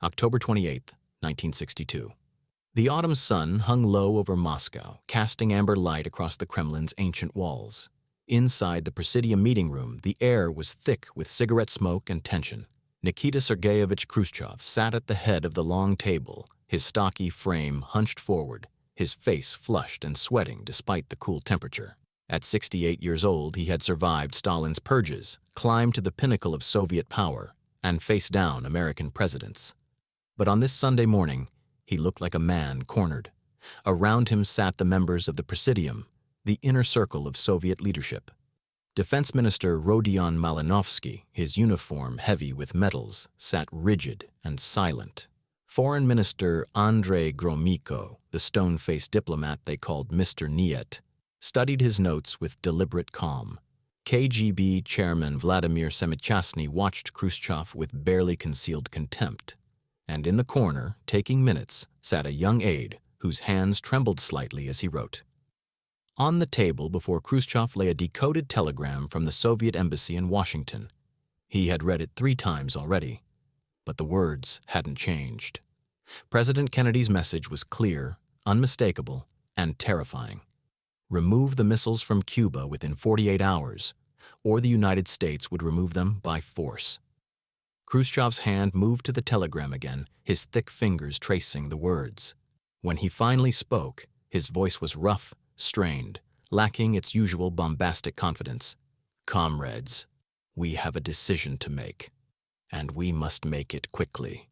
October 28, 1962. The autumn sun hung low over Moscow, casting amber light across the Kremlin's ancient walls. Inside the Presidium meeting room, the air was thick with cigarette smoke and tension. Nikita Sergeyevich Khrushchev sat at the head of the long table, his stocky frame hunched forward, his face flushed and sweating despite the cool temperature. At 68 years old, he had survived Stalin's purges, climbed to the pinnacle of Soviet power, and faced down American presidents. But on this Sunday morning, he looked like a man cornered. Around him sat the members of the Presidium, the inner circle of Soviet leadership. Defense Minister Rodion Malinovsky, his uniform heavy with medals, sat rigid and silent. Foreign Minister Andrei Gromyko, the stone-faced diplomat they called Mr. Niet, studied his notes with deliberate calm. KGB Chairman Vladimir Semychastny watched Khrushchev with barely concealed contempt. And in the corner, taking minutes, sat a young aide whose hands trembled slightly as he wrote. On the table before Khrushchev lay a decoded telegram from the Soviet embassy in Washington. He had read it 3 times already, but the words hadn't changed. President Kennedy's message was clear, unmistakable, and terrifying. Remove the missiles from Cuba within 48 hours, or the United States would remove them by force. Khrushchev's hand moved to the telegram again, his thick fingers tracing the words. When he finally spoke, his voice was rough, strained, lacking its usual bombastic confidence. Comrades, we have a decision to make, and we must make it quickly.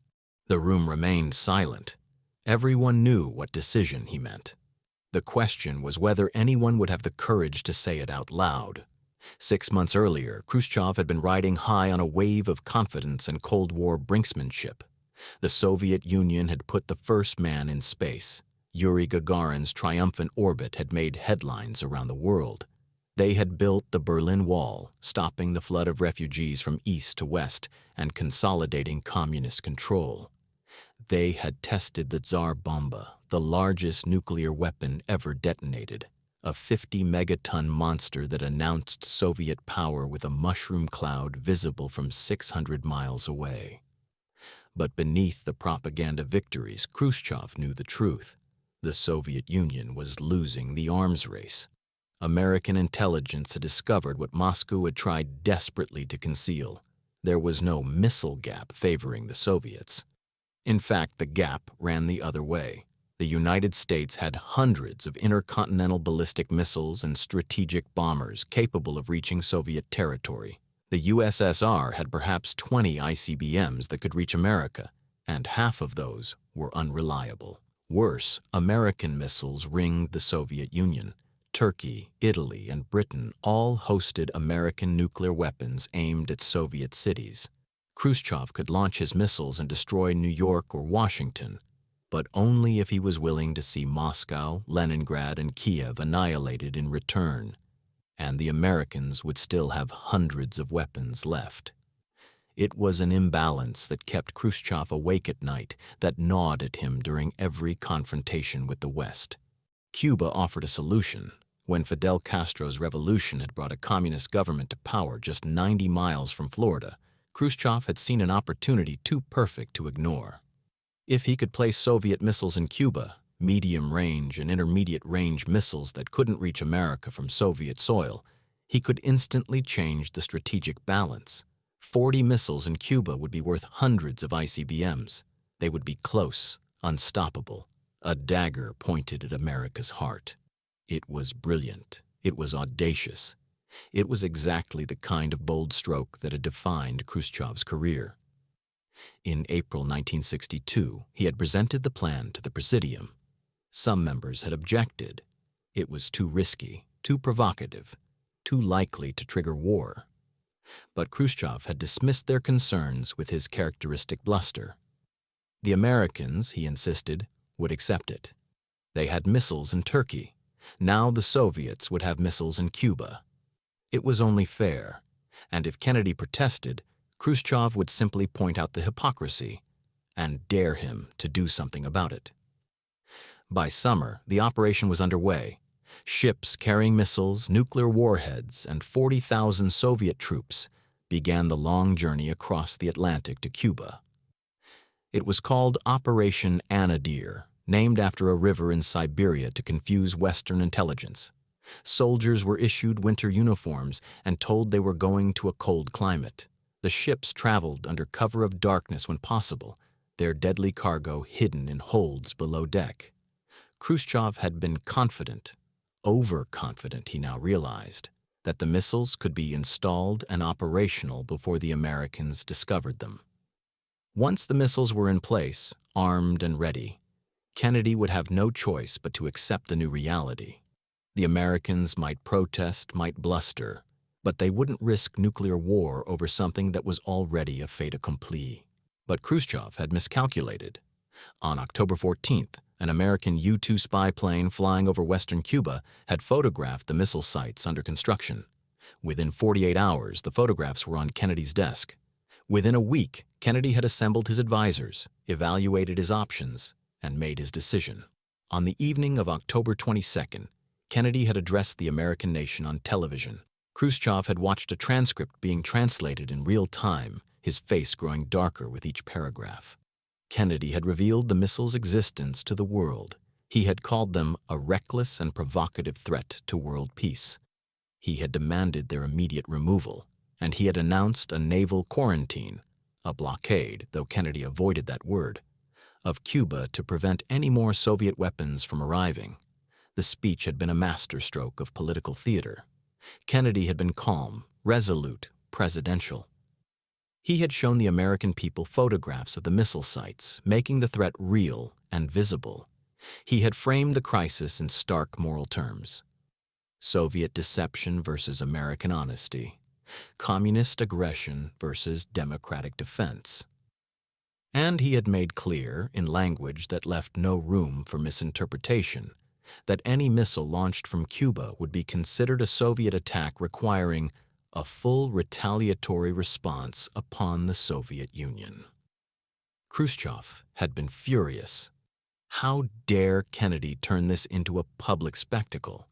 The room remained silent. Everyone knew what decision he meant. The question was whether anyone would have the courage to say it out loud. 6 months earlier, Khrushchev had been riding high on a wave of confidence and Cold War brinksmanship. The Soviet Union had put the first man in space. Yuri Gagarin's triumphant orbit had made headlines around the world. They had built the Berlin Wall, stopping the flood of refugees from east to west and consolidating communist control. They had tested the Tsar Bomba, the largest nuclear weapon ever detonated, a 50-megaton monster that announced Soviet power with a mushroom cloud visible from 600 miles away. But beneath the propaganda victories, Khrushchev knew the truth. The Soviet Union was losing the arms race. American intelligence had discovered what Moscow had tried desperately to conceal. There was no missile gap favoring the Soviets. In fact, the gap ran the other way. The United States had hundreds of intercontinental ballistic missiles and strategic bombers capable of reaching Soviet territory. The USSR had perhaps 20 ICBMs that could reach America, and half of those were unreliable. Worse, American missiles ringed the Soviet Union. Turkey, Italy, and Britain all hosted American nuclear weapons aimed at Soviet cities. Khrushchev could launch his missiles and destroy New York or Washington, but only if he was willing to see Moscow, Leningrad, and Kiev annihilated in return, and the Americans would still have hundreds of weapons left. It was an imbalance that kept Khrushchev awake at night, that gnawed at him during every confrontation with the West. Cuba offered a solution. When Fidel Castro's revolution had brought a communist government to power just 90 miles from Florida, Khrushchev had seen an opportunity too perfect to ignore. If he could place Soviet missiles in Cuba, medium-range and intermediate-range missiles that couldn't reach America from Soviet soil, he could instantly change the strategic balance. 40 missiles in Cuba would be worth hundreds of ICBMs. They would be close, unstoppable, a dagger pointed at America's heart. It was brilliant. It was audacious. It was exactly the kind of bold stroke that had defined Khrushchev's career. In April 1962, he had presented the plan to the Presidium. Some members had objected. It was too risky, too provocative, too likely to trigger war. But Khrushchev had dismissed their concerns with his characteristic bluster. The Americans, he insisted, would accept it. They had missiles in Turkey. Now the Soviets would have missiles in Cuba. It was only fair, and if Kennedy protested, Khrushchev would simply point out the hypocrisy and dare him to do something about it. By summer, the operation was underway. Ships carrying missiles, nuclear warheads, and 40,000 Soviet troops began the long journey across the Atlantic to Cuba. It was called Operation Anadyr, named after a river in Siberia to confuse Western intelligence. Soldiers were issued winter uniforms and told they were going to a cold climate. The ships traveled under cover of darkness when possible, their deadly cargo hidden in holds below deck. Khrushchev had been confident, overconfident he now realized, that the missiles could be installed and operational before the Americans discovered them. Once the missiles were in place, armed and ready, Kennedy would have no choice but to accept the new reality. The Americans might protest, might bluster, but they wouldn't risk nuclear war over something that was already a fait accompli. But Khrushchev had miscalculated. On October 14th, an American U-2 spy plane flying over western Cuba had photographed the missile sites under construction. Within 48 hours, the photographs were on Kennedy's desk. Within a week, Kennedy had assembled his advisors, evaluated his options, and made his decision. On the evening of October 22nd, Kennedy had addressed the American nation on television. Khrushchev had watched a transcript being translated in real time, his face growing darker with each paragraph. Kennedy had revealed the missiles' existence to the world. He had called them a reckless and provocative threat to world peace. He had demanded their immediate removal, and he had announced a naval quarantine, a blockade, though Kennedy avoided that word, of Cuba to prevent any more Soviet weapons from arriving. The speech had been a masterstroke of political theater. Kennedy had been calm, resolute, presidential. He had shown the American people photographs of the missile sites, making the threat real and visible. He had framed the crisis in stark moral terms. Soviet deception versus American honesty. Communist aggression versus democratic defense. And he had made clear, in language that left no room for misinterpretation, that any missile launched from Cuba would be considered a Soviet attack requiring a full retaliatory response upon the Soviet Union. Khrushchev had been furious. How dare Kennedy turn this into a public spectacle?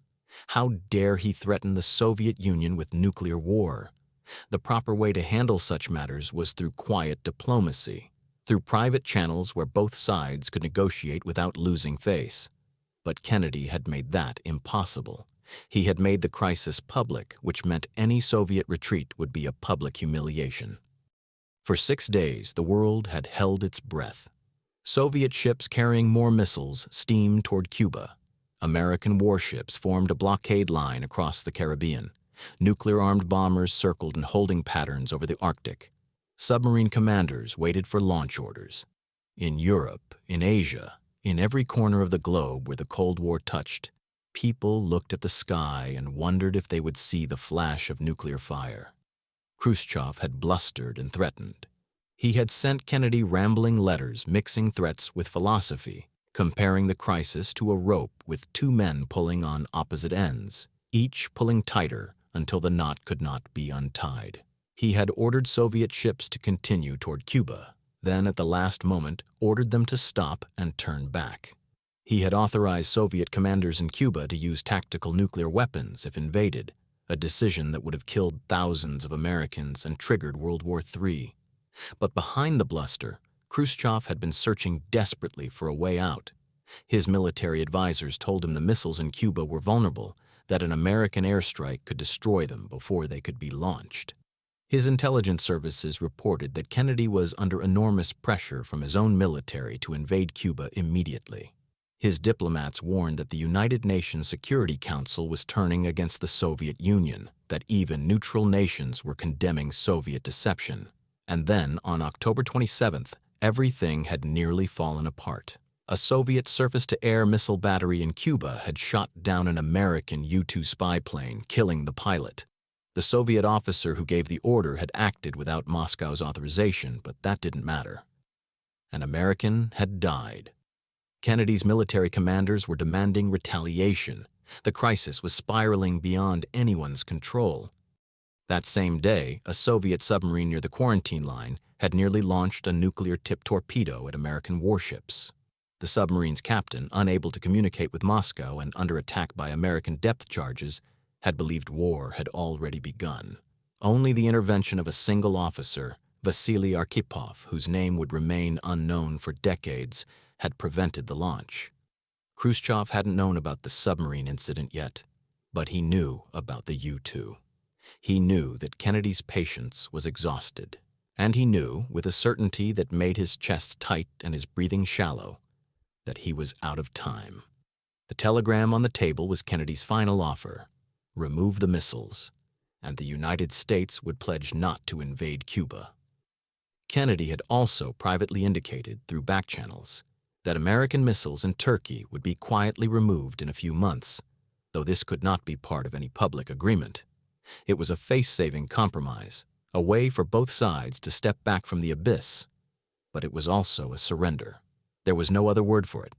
How dare he threaten the Soviet Union with nuclear war? The proper way to handle such matters was through quiet diplomacy, through private channels where both sides could negotiate without losing face. But Kennedy had made that impossible. He had made the crisis public, which meant any Soviet retreat would be a public humiliation. For 6 days, the world had held its breath. Soviet ships carrying more missiles steamed toward Cuba. American warships formed a blockade line across the Caribbean. Nuclear-armed bombers circled in holding patterns over the Arctic. Submarine commanders waited for launch orders. In Europe, in Asia, in every corner of the globe where the Cold War touched, people looked at the sky and wondered if they would see the flash of nuclear fire. Khrushchev had blustered and threatened. He had sent Kennedy rambling letters mixing threats with philosophy, comparing the crisis to a rope with 2 men pulling on opposite ends, each pulling tighter until the knot could not be untied. He had ordered Soviet ships to continue toward Cuba, then at the last moment ordered them to stop and turn back. He had authorized Soviet commanders in Cuba to use tactical nuclear weapons if invaded, a decision that would have killed thousands of Americans and triggered World War III. But behind the bluster, Khrushchev had been searching desperately for a way out. His military advisors told him the missiles in Cuba were vulnerable, that an American airstrike could destroy them before they could be launched. His intelligence services reported that Kennedy was under enormous pressure from his own military to invade Cuba immediately. His diplomats warned that the United Nations Security Council was turning against the Soviet Union, that even neutral nations were condemning Soviet deception. And then, on October 27th, everything had nearly fallen apart. A Soviet surface-to-air missile battery in Cuba had shot down an American U-2 spy plane, killing the pilot. The Soviet officer who gave the order had acted without Moscow's authorization, but that didn't matter. An American had died. Kennedy's military commanders were demanding retaliation. The crisis was spiraling beyond anyone's control. That same day, a Soviet submarine near the quarantine line had nearly launched a nuclear-tipped torpedo at American warships. The submarine's captain, unable to communicate with Moscow and under attack by American depth charges, had believed war had already begun. Only the intervention of a single officer, Vasily Arkhipov, whose name would remain unknown for decades, had prevented the launch. Khrushchev hadn't known about the submarine incident yet, but he knew about the U-2. He knew that Kennedy's patience was exhausted, and he knew, with a certainty that made his chest tight and his breathing shallow, that he was out of time. The telegram on the table was Kennedy's final offer: remove the missiles, and the United States would pledge not to invade Cuba. Kennedy had also privately indicated through back channels that American missiles in Turkey would be quietly removed in a few months, though this could not be part of any public agreement. It was a face-saving compromise, a way for both sides to step back from the abyss, but it was also a surrender. There was no other word for it.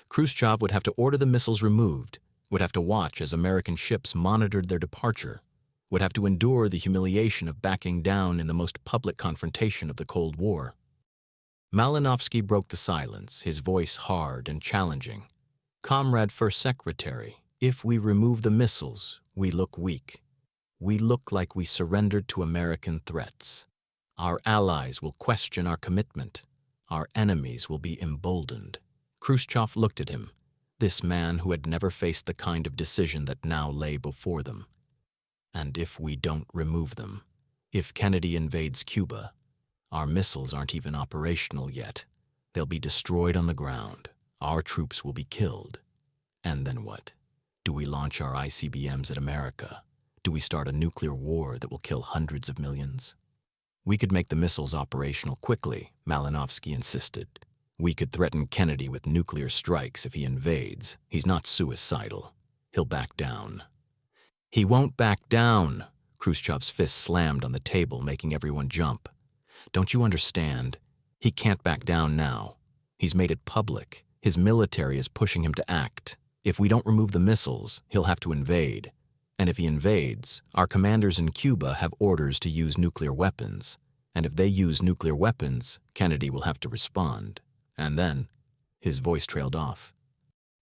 Khrushchev would have to order the missiles removed, would have to watch as American ships monitored their departure, would have to endure the humiliation of backing down in the most public confrontation of the Cold War. Malinovsky broke the silence, his voice hard and challenging. "Comrade First Secretary, if we remove the missiles, we look weak. We look like we surrendered to American threats. Our allies will question our commitment. Our enemies will be emboldened." Khrushchev looked at him, this man who had never faced the kind of decision that now lay before them. "And if we don't remove them, if Kennedy invades Cuba, our missiles aren't even operational yet. They'll be destroyed on the ground. Our troops will be killed. And then what? Do we launch our ICBMs at America? Do we start a nuclear war that will kill hundreds of millions?" "We could make the missiles operational quickly," Malinovsky insisted. "We could threaten Kennedy with nuclear strikes if he invades. He's not suicidal. He'll back down." "He won't back down!" Khrushchev's fist slammed on the table, making everyone jump. "Don't you understand? He can't back down now. He's made it public. His military is pushing him to act. If we don't remove the missiles, he'll have to invade. And if he invades, our commanders in Cuba have orders to use nuclear weapons. And if they use nuclear weapons, Kennedy will have to respond. And then..." His voice trailed off.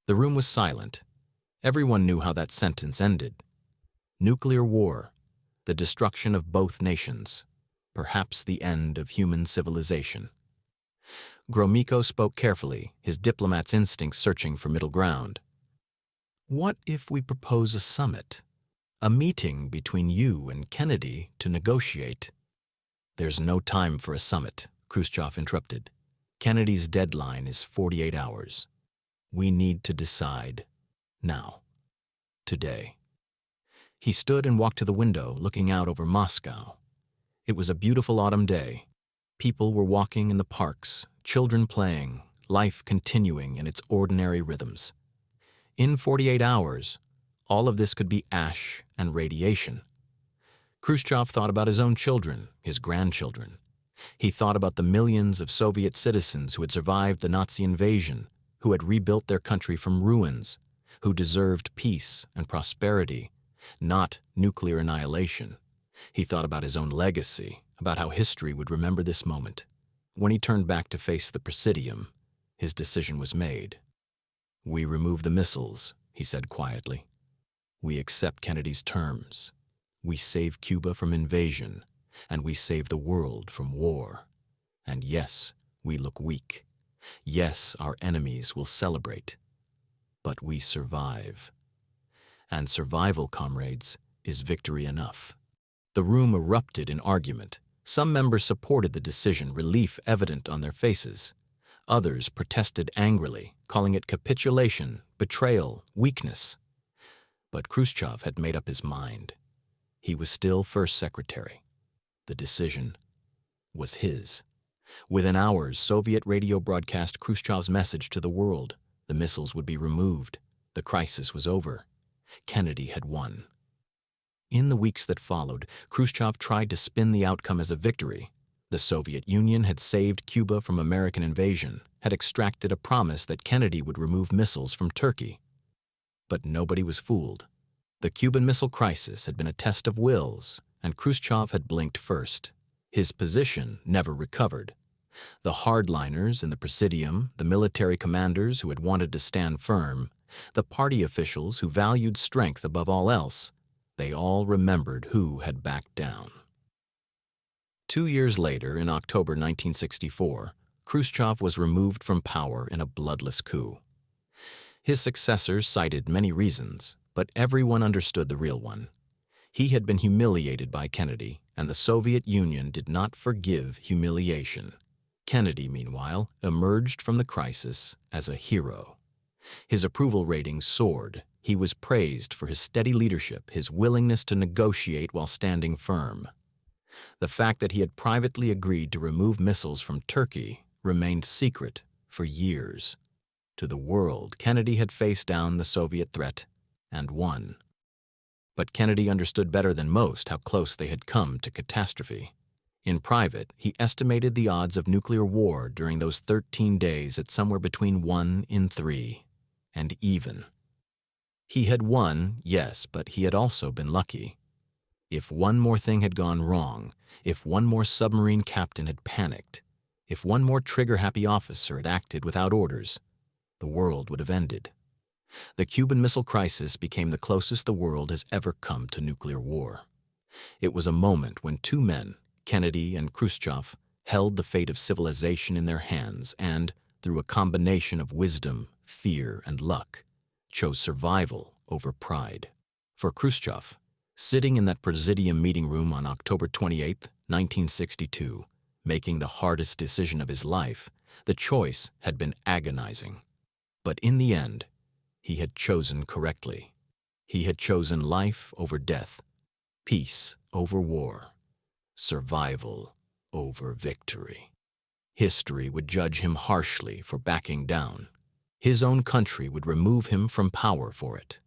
The room was silent. Everyone knew how that sentence ended. Nuclear war, the destruction of both nations, perhaps the end of human civilization. Gromyko spoke carefully, his diplomat's instincts searching for middle ground. "What if we propose a summit? A meeting between you and Kennedy to negotiate?" "There's no time for a summit," Khrushchev interrupted. "Kennedy's deadline is 48 hours. We need to decide now, today." He stood and walked to the window, looking out over Moscow. It was a beautiful autumn day. People were walking in the parks, children playing, life continuing in its ordinary rhythms. In 48 hours, all of this could be ash and radiation. Khrushchev thought about his own children, his grandchildren. He thought about the millions of Soviet citizens who had survived the Nazi invasion, who had rebuilt their country from ruins, who deserved peace and prosperity, not nuclear annihilation. He thought about his own legacy, about how history would remember this moment. When he turned back to face the Presidium, his decision was made. "We remove the missiles," he said quietly. "We accept Kennedy's terms. We save Cuba from invasion, and we save the world from war. And yes, we look weak. Yes, our enemies will celebrate. But we survive. And survival, comrades, is victory enough." The room erupted in argument. Some members supported the decision, relief evident on their faces. Others protested angrily, calling it capitulation, betrayal, weakness. But Khrushchev had made up his mind. He was still First Secretary. The decision was his. Within hours, Soviet radio broadcast Khrushchev's message to the world. The missiles would be removed. The crisis was over. Kennedy had won. In the weeks that followed, Khrushchev tried to spin the outcome as a victory. The Soviet Union had saved Cuba from American invasion, had extracted a promise that Kennedy would remove missiles from Turkey. But nobody was fooled. The Cuban Missile Crisis had been a test of wills, and Khrushchev had blinked first. His position never recovered. The hardliners in the Presidium, the military commanders who had wanted to stand firm, the party officials who valued strength above all else, they all remembered who had backed down. 2 years later, in October 1964, Khrushchev was removed from power in a bloodless coup. His successors cited many reasons, but everyone understood the real one. He had been humiliated by Kennedy, and the Soviet Union did not forgive humiliation. Kennedy, meanwhile, emerged from the crisis as a hero. His approval ratings soared. He was praised for his steady leadership, his willingness to negotiate while standing firm. The fact that he had privately agreed to remove missiles from Turkey remained secret for years. To the world, Kennedy had faced down the Soviet threat and won. But Kennedy understood better than most how close they had come to catastrophe. In private, he estimated the odds of nuclear war during those 13 days at somewhere between 1 in 3, and even. He had won, yes, but he had also been lucky. If one more thing had gone wrong, if one more submarine captain had panicked, if one more trigger-happy officer had acted without orders, the world would have ended. The Cuban Missile Crisis became the closest the world has ever come to nuclear war. It was a moment when two men, Kennedy and Khrushchev, held the fate of civilization in their hands and, through a combination of wisdom, fear, and luck, chose survival over pride. For Khrushchev, sitting in that Presidium meeting room on October 28, 1962, making the hardest decision of his life, the choice had been agonizing. But in the end, he had chosen correctly. He had chosen life over death, peace over war, survival over victory. History would judge him harshly for backing down. His own country would remove him from power for it.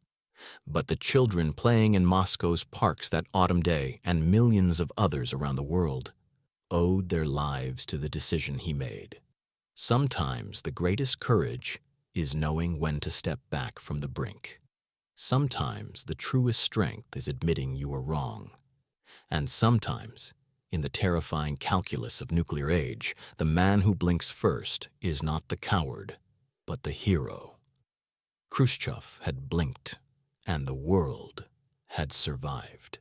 But the children playing in Moscow's parks that autumn day and millions of others around the world owed their lives to the decision he made. Sometimes the greatest courage is knowing when to step back from the brink. Sometimes the truest strength is admitting you are wrong. And sometimes, in the terrifying calculus of nuclear age, the man who blinks first is not the coward, but the hero. Khrushchev had blinked, and the world had survived.